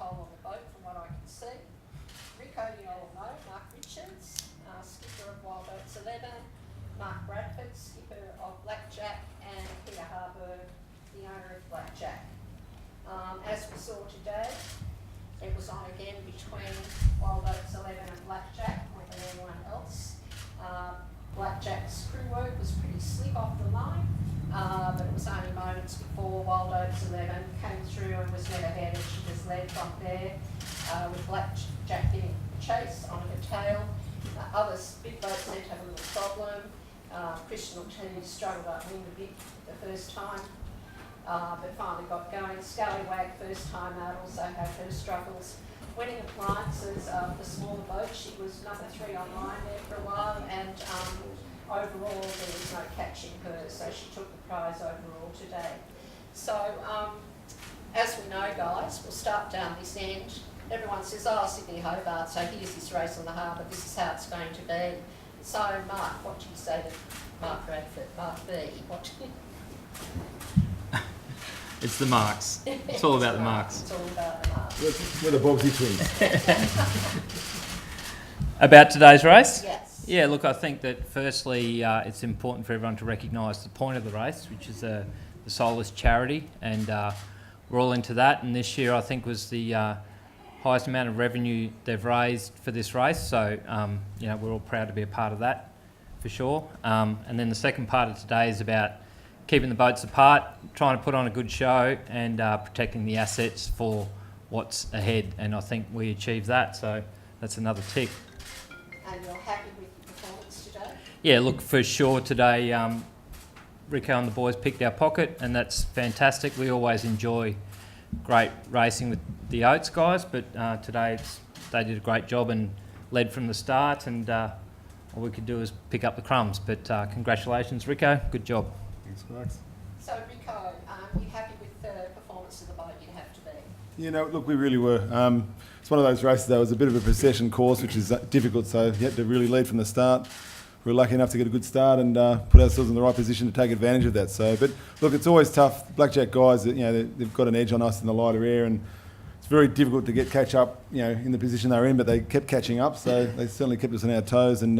control of the boat from what I can see. Rico, you all know, Mark Richards, skipper of Wild Oats 11, Mark Bradford, skipper of Blackjack, and Peter Harburg, the owner of Blackjack. As we saw today, it was on again between Wild Oats 11 and Blackjack more than anyone else. Blackjack's crew work was pretty slick off the line, but it was only moments before Wild Oats 11 came through and was never headed. She just led from there with Blackjack getting chased on her tail. Other big boats seemed to have a little problem. Christian Ortiz struggled upwind a bit the first time, but finally got going. Scallywag first time out also had her struggles. Winning appliances, the smaller boat, she was number 3 online there for a while, and overall there was no catching her, so she took the prize overall today. So as we know, guys, we'll start down this end. Everyone says, oh, Sydney Hobart, so here's this race on the harbour, this is how it's going to be. So Mark, what do you say to Mark Bradford, Mark B? What do you... It's the marks. It's all about the marks. It's all about the marks. We're the Bogsy twins. About today's race? Yes. Yeah, look, I think that firstly it's important for everyone to recognise the point of the race, which is the SOLAS charity, and we're all into that. And this year I think was the highest amount of revenue they've raised for this race, so you know, we're all proud to be a part of that, for sure. And then the second part of today is about keeping the boats apart, trying to put on a good show, and protecting the assets for what's ahead. And I think we achieved that, so that's another tick. And you're happy with the performance today? Yeah, look, for sure today, Rico and the boys picked our pocket, and that's fantastic. We always enjoy great racing with the Oats guys, but today they did a great job and led from the start, and all we could do is pick up the crumbs. But congratulations, Rico, good job. Thanks, Max. So Rico, are you happy with the performance of the boat? You'd have to be. You know, look, we really were. It's one of those races that was a bit of a procession course, which is difficult, so you had to really lead from the start. We were lucky enough to get a good start and put ourselves in the right position to take advantage of that. So, but look, it's always tough. Blackjack guys, you know, they've got an edge on us in the lighter air, and it's very difficult to catch up, you know, in the position they were in. But they kept catching up, so they certainly kept us on our toes, and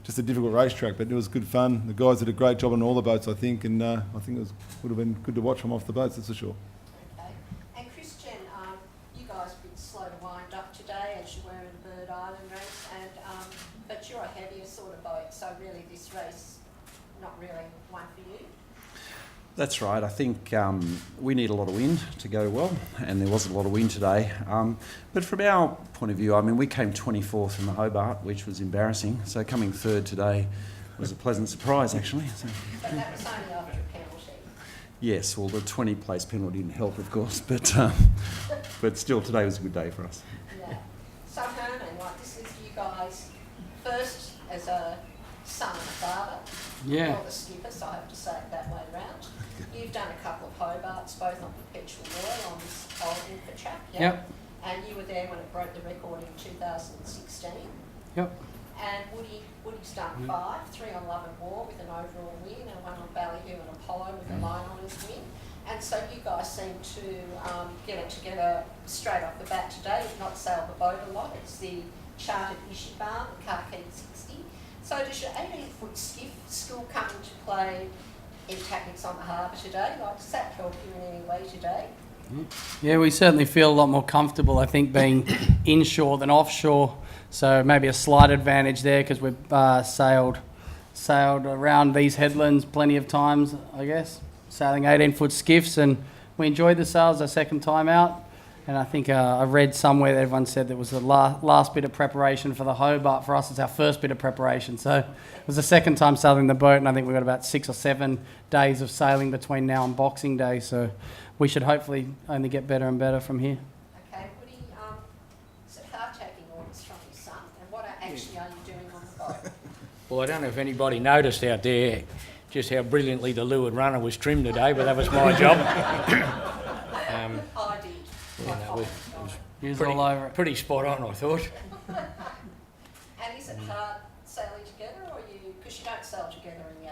just a difficult racetrack. But it was good fun. The guys did a great job on all the boats, I think, and I think it would have been good to watch them off the boats, that's for sure. Okay. And Christian, you guys were a bit slow to wind up today, as you were in the Bird Island race, and but you're a heavier sort of boat, so really this race not really one for you. That's right. I think we need a lot of wind to go well, and there wasn't a lot of wind today. But from our point of view, I mean, we came 24th in the Hobart, which was embarrassing. So coming third today was a pleasant surprise, actually. So, But that was only after a penalty. yes, well, the 20-place penalty didn't help, of course, but still, today was a good day for us. Yeah. So Herman, like, this is you guys first as a son and a father. Yeah. You're the skipper, so I have to say it that way round. You've done a couple of Hobarts, both on Perpetual Royal on this old infant track. Yep. And you were there when it broke the record in 2016. Yep. And Woody's done 5, 3 on Love and War with an overall win, and 1 on Ballyhoo and Apollo with a line honours win. And so you guys seem to get it together straight off the bat today. You've not sailed the boat a lot. It's the chartered Ishibar, the Carkeed 60. So does your 18-foot skiff still come into play in tactics on the harbour today? Like, does that help you in any way today? Yeah, we certainly feel a lot more comfortable, I think, being inshore than offshore. So maybe a slight advantage there because we've sailed around these headlands plenty of times, I guess, sailing 18-foot skiffs, and we enjoyed the sails our second time out. And I think I read somewhere that everyone said that was the last bit of preparation for the Hobart. For us, it's our first bit of preparation. So it was the second time sailing the boat, and I think we've got about 6 or 7 days of sailing between now and Boxing Day. So we should hopefully only get better and better from here. Okay, Woody, is it hard taking orders from your son? And what actually are you doing on the boat? Well, I don't know if anybody noticed out there just how brilliantly the leeward runner was trimmed today, but that was my job. I did. You know, it was All over it. pretty spot on, I thought. And is it hard sailing together, or because you don't sail together in the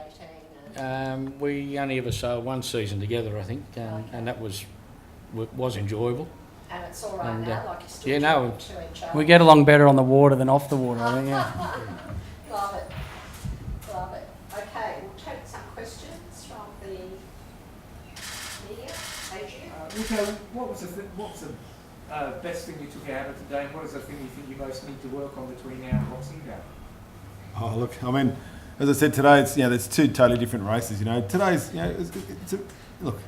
18? We only ever sailed one season together, I think, and that was enjoyable. And it's all right And, now, like you're still yeah, no, talking to each other. We get along better on the water than off the water, I think, yeah. Love it. Love it. Okay, we'll take some questions from the media. Adrian? Rico, what was the best thing you took out of today, and what is the thing you think you most need to work on between now and Boxing Day? Oh, look, I mean, as I said today, it's, there's two totally different races. Today's, look,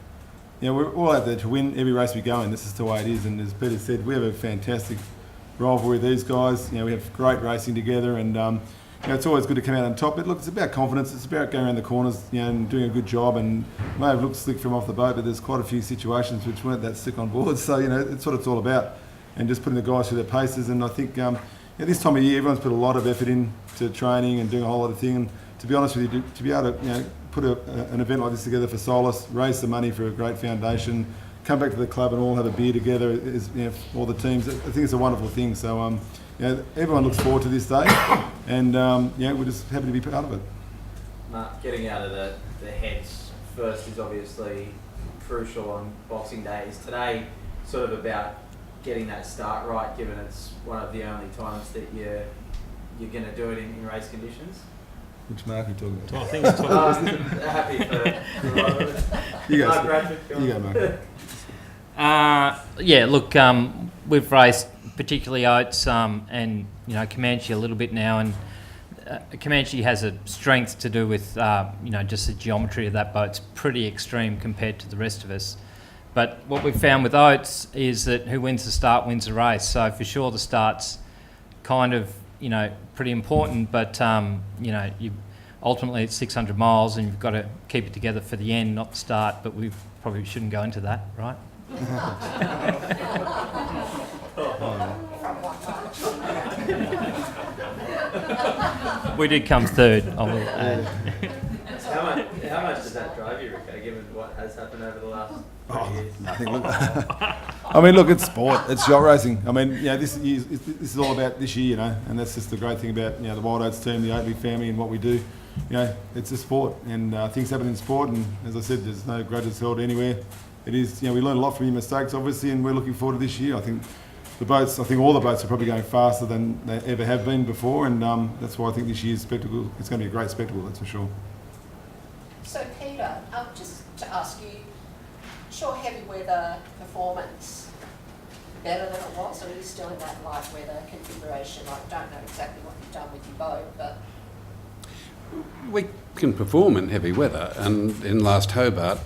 we're all out there to win every race we go in. This is the way it is. And as Peter said, we have a fantastic rivalry with these guys. We have great racing together, and it's always good to come out on top. But look, it's about confidence. It's about going around the corners, and doing a good job. And it may have looked slick from off the boat, but there's quite a few situations which weren't that slick on board. So it's what it's all about, and just putting the guys through their paces. And I think this time of year, everyone's put a lot of effort into training and doing a whole lot of things. And to be honest with you, to be able to put an event like this together for SOLAS, raise the money for a great foundation, come back to the club and all have a beer together, all the teams. I think it's a wonderful thing. So everyone looks forward to this day, and we're just happy to be part of it. Mark, getting out of the heads first is obviously crucial on Boxing Day. Is today sort of about getting that start right, given it's one of the only times that you're going to do it in race conditions? Which Mark are you talking about? I think it's Happy for You go, Mark Bradford. you go, Mark. look, we've raced particularly Oates and Comanche a little bit now, and Comanche has a strength to do with just the geometry of that boat. It's pretty extreme compared to the rest of us. But what we've found with Oates is that who wins the start wins the race. So for sure the start's kind of pretty important, but you ultimately it's 600 miles and you've got to keep it together for the end, not the start. But we probably shouldn't go into that, right? We did come third, I will add. How much does that drive you, Rico, given what has happened over the last 20 years? Nothing. Look, I mean, look, it's sport. It's yacht racing. I mean, this is all about this year, and that's just the great thing about the Wild Oats team, the Oatley family, and what we do. It's a sport, and things happen in sport. And as I said, there's no grudges held anywhere. It is, we learn a lot from your mistakes, obviously, and we're looking forward to this year. I think all the boats are probably going faster than they ever have been before, and that's why I think this year's spectacle, it's going to be a great spectacle, that's for sure. So Peter, just to ask you, sure heavy weather performance better than it was, or are you still in that light weather configuration? I don't know exactly what you've done with your boat, but... We can perform in heavy weather, and in last Hobart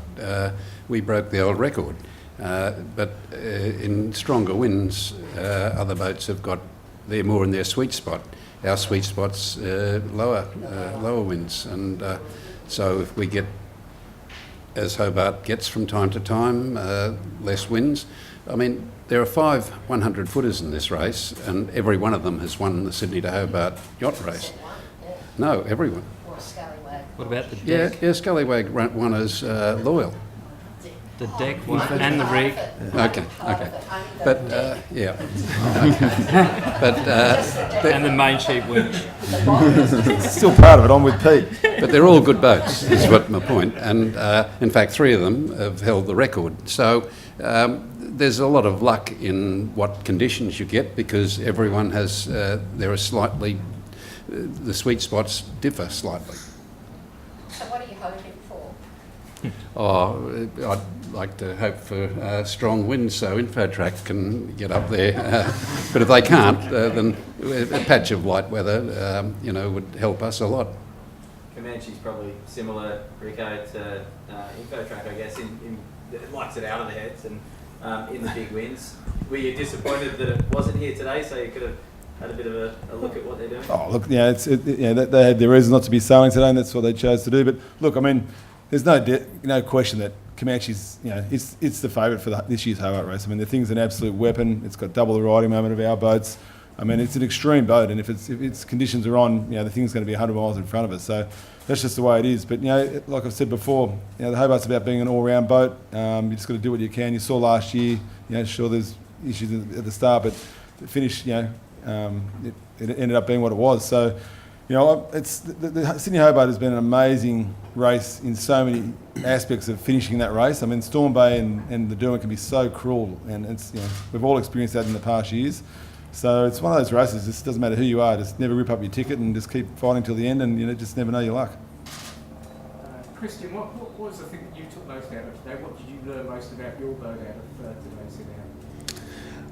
we broke the old record. But in stronger winds, other boats they're more in their sweet spot. Our sweet spot's lower winds, and so if we get, as Hobart gets from time to time, less winds. I mean, there are 5 100-footers in this race, and every one of them has won the Sydney to Hobart yacht race. No, everyone. Or a scallywag. What about the deck? Yeah, Scallywag won as Loyal. The deck one and the rig. Okay. But, yeah. But, And the main sheet winch. Still part of it, I'm with Pete. but they're all good boats, is what my point. And, in fact, 3 of them have held the record. So there's a lot of luck in what conditions you get, because everyone has, there are slightly, the sweet spots differ slightly. So what are you hoping for? Oh, I'd like to hope for strong winds so InfoTrack can get up there. But if they can't, then a patch of light weather, would help us a lot. Comanche's probably similar, Rico, to InfoTrack, I guess, in it likes it out of the heads and in the big winds. Were you disappointed that it wasn't here today, so you could have had a bit of a look at what they're doing? Oh, look, they had their reasons not to be sailing today, and that's what they chose to do. But look, I mean, there's no question that Comanche's, it's the favourite for this year's Hobart race. I mean, the thing's an absolute weapon. It's got double the riding moment of our boats. I mean, it's an extreme boat, and if its conditions are on, the thing's going to be 100 miles in front of us. So that's just the way it is. But like I've said before, the Hobart's about being an all-round boat. You just got to do what you can. You saw last year, sure, there's issues at the start, but the finish, it ended up being what it was. So, You know, it's the Sydney Hobart has been an amazing race in so many aspects of finishing that race. I mean, Storm Bay and the Derwent can be so cruel, and it's, you know, we've all experienced that in the past years. So it's one of those races. It just doesn't matter who you are. Just never rip up your ticket and just keep fighting till the end, and you know, just never know your luck. Christian, what was the thing that you took most out of today? What did you learn most about your boat out of today's event?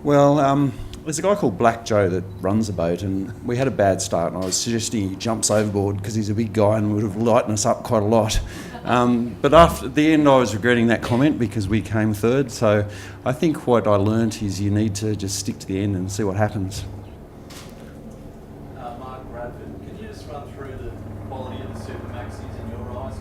Well, there's a guy called Black Joe that runs a boat, and we had a bad start, and I was suggesting he jumps overboard because he's a big guy and would have lightened us up quite a lot. But after the end, I was regretting that comment because we came third. So I think what I learnt is you need to just stick to the end and see what happens. Mark Bradford, can you just run through the quality of the Super Maxis in your eyes,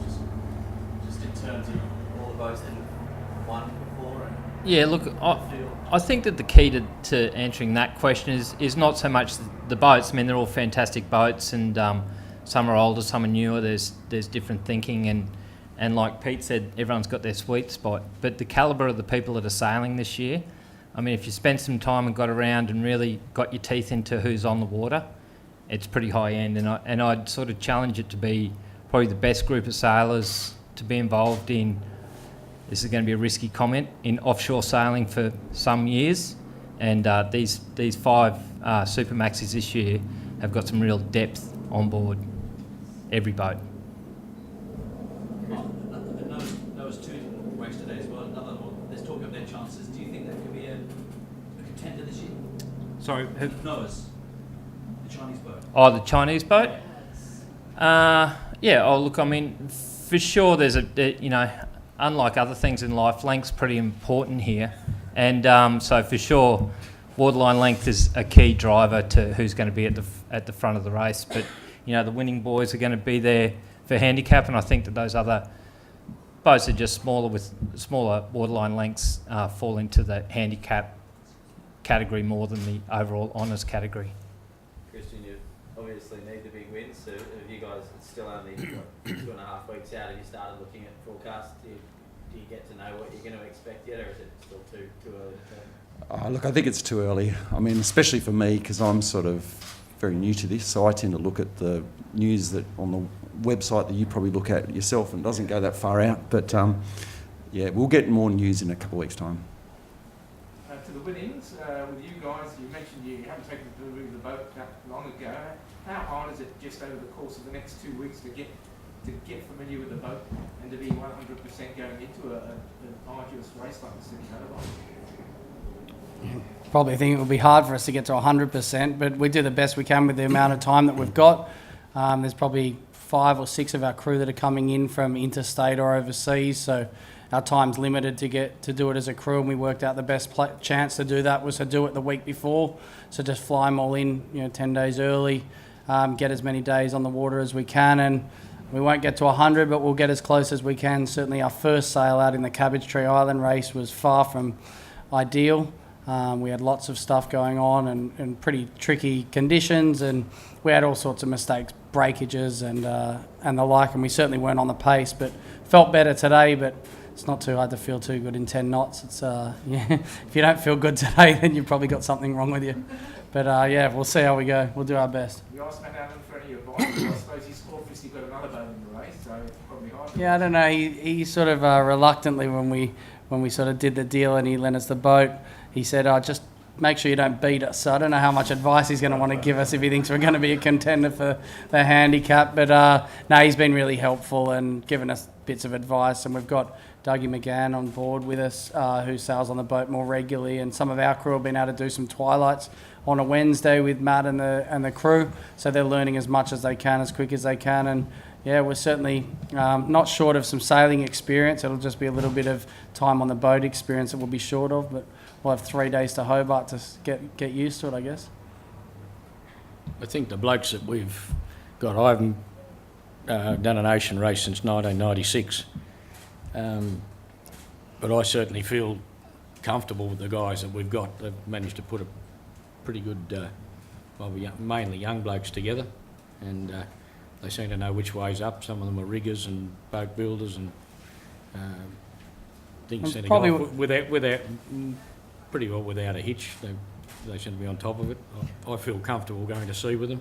just in terms of all the boats that have won before? And Yeah, look, I think that the key to answering that question is not so much the boats. I mean, they're all fantastic boats, and some are older, some are newer. There's different thinking, and like Pete said, everyone's got their sweet spot. But the calibre of the people that are sailing this year, I mean, if you spent some time and got around and really got your teeth into who's on the water, it's pretty high end. And I'd sort of challenge it to be probably the best group of sailors to be involved in. This is going to be a risky comment, in offshore sailing for some years, and these 5 Super Maxis this year have got some real depth on board every boat. Those 2 race today as well. There's talk of their chances. Do you think that could be a contender this year? Sorry, who? Noah's, the Chinese boat. Oh, the Chinese boat? Yeah, oh look, I mean, for sure there's you know, unlike other things in life, length's pretty important here. And so for sure, waterline length is a key driver to who's going to be at the front of the race. But, you know, the winning boys are going to be there for handicap, and I think that those other boats are just smaller with smaller waterline lengths fall into the handicap category more than the overall honours category. Christian, you obviously need the big wins. So have you guys, it's still only 2.5 weeks out, have you started looking at forecasts? Do you get to know what you're going to expect yet, or is it still too early to tell? Look, I think it's too early. I mean, especially for me, because I'm sort of very new to this, so I tend to look at the news that on the website that you probably look at yourself, and it doesn't go that far out. But yeah, we'll get more news in a couple of weeks' time. To the winnings, with you guys, you mentioned you haven't taken delivery of the boat that long ago. How hard is it just over the course of the next 2 weeks to get familiar with the boat and to be 100% going into an arduous race like the Sydney Hobart? Probably think it will be hard for us to get to 100%, but we do the best we can with the amount of time that we've got. There's probably 5 or 6 of our crew that are coming in from interstate or overseas, so our time's limited to do it as a crew, and we worked out the best chance to do that was to do it the week before. So just fly them all in, 10 days early, get as many days on the water as we can, and we won't get to 100, but we'll get as close as we can. Certainly our first sail out in the Cabbage Tree Island race was far from ideal. We had lots of stuff going on and pretty tricky conditions, and we had all sorts of mistakes, breakages and the like, and we certainly weren't on the pace, but felt better today. But it's not too hard to feel too good in 10 knots. It's yeah, if you don't feel good today, then you've probably got something wrong with you. But yeah, we'll see how we go. We'll do our best. We asked Matt Allen for any advice. I suppose he's obviously got another boat in the race, so it's probably hard. Yeah, I don't know. He sort of reluctantly when we sort of did the deal and he lent us the boat, he said, just make sure you don't beat us. So I don't know how much advice he's going to want to give us if he thinks we're going to be a contender for the handicap. But no, he's been really helpful and given us bits of advice. And we've got Dougie McGann on board with us, who sails on the boat more regularly. And some of our crew have been able to do some twilights on a Wednesday with Matt and the crew. So they're learning as much as they can, as quick as they can. And yeah, we're certainly not short of some sailing experience. It'll just be a little bit of time on the boat experience that we'll be short of, but we'll have 3 days to Hobart to get used to it, I guess. I think the blokes that we've got, I haven't done an ocean race since 1996, but I certainly feel comfortable with the guys that we've got. They've managed to put a pretty good, mainly young blokes together, and they seem to know which way's up. Some of them are riggers and boat builders, and things seem to go without pretty well without a hitch. They seem to be on top of it. I feel comfortable going to sea with them.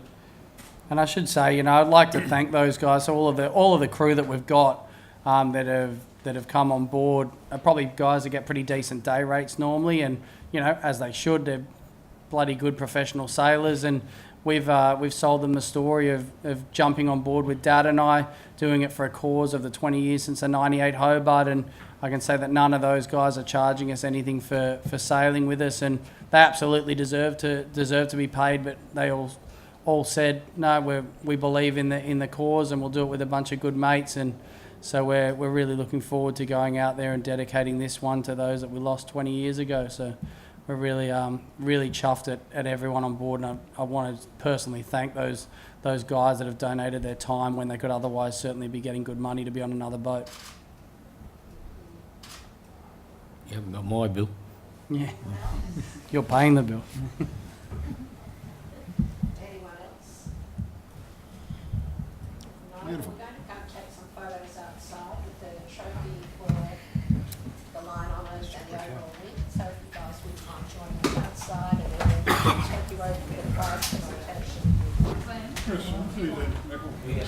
And I should say, I'd like to thank those guys. So all of the crew that we've got that have come on board are probably guys that get pretty decent day rates normally, and as they should. They're bloody good professional sailors, and we've sold them the story of jumping on board with Dad and I, doing it for a cause of the 20 years since the '98 Hobart, and I can say that none of those guys are charging us anything for sailing with us, and they absolutely deserve to be paid. But they all said no, we believe in the cause, and we'll do it with a bunch of good mates, and so we're really looking forward to going out there and dedicating this one to those that we lost 20 years ago. So we're really chuffed at everyone on board, and I want to personally thank those guys that have donated their time when they could otherwise certainly be getting good money to be on another boat. You haven't got my bill. Yeah, you're paying the bill. Anyone else? No, Beautiful. we're going to come take some photos outside with the trophy for the line honours and the overall win. So if you guys would mind joining us outside, and then we'll take you over to the prize presentation. We get